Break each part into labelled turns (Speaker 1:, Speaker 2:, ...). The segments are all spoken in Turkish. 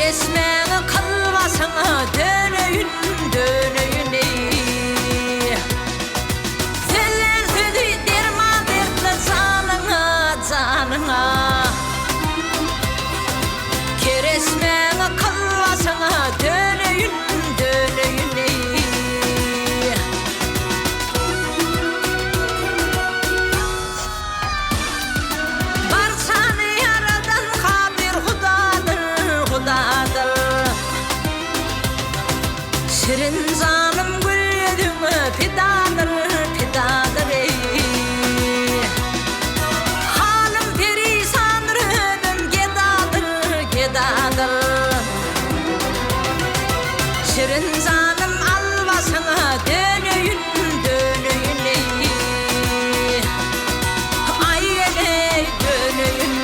Speaker 1: Keresmeni kılmasana dönöyün dönöyün ey. Seller sözü derman dertle canına canına. Keresmeni kılmasana dönöyün dönöyün ey. Barçanı yaradan kabir Hudadır Hudadır. Şirin canım gül yüzüme fidadır fidadır ey. Halim perisandır ömüm gedadır gedadır. Şirin canım alvasına dönöyün dönöyün ey. Ay ey dönöyün.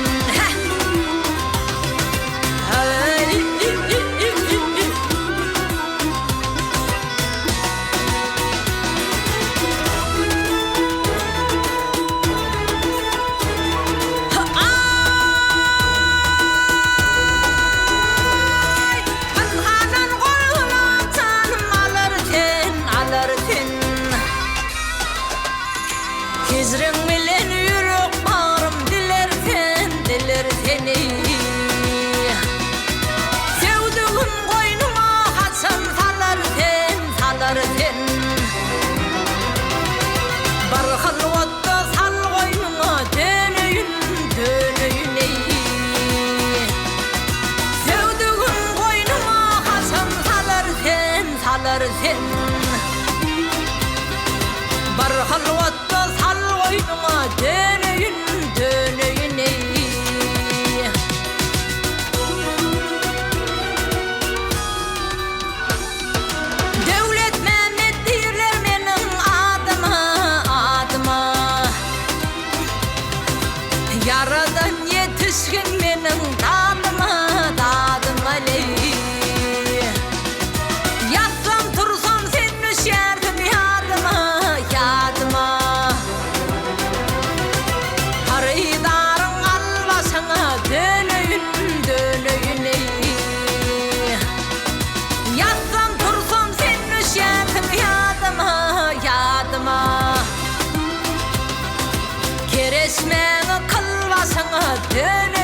Speaker 1: Hicrin bilen yürek bağrım dilersen dilersen ey. Sevduğum koynuma haçan salarsen salarsen. Barkıl otta sal koynuma dönöyün dönöyün ey. Sevduğum koynuma haçan salarsen salarsen. Barkıl otta sal koynuma dönöyün dönöyün ey. Devlet Mehmet derler menin adıma adıma. Yaradan yetişkin menin dadıma dadıma ey. Yatsam tursam sen düşerdim yadıma yadıma. Haridarın alvasına dönöyün dönöyün ey. Yatsam tursam sen düşerdim yadıma yadıma. Keresmeni kılvasına dönöyün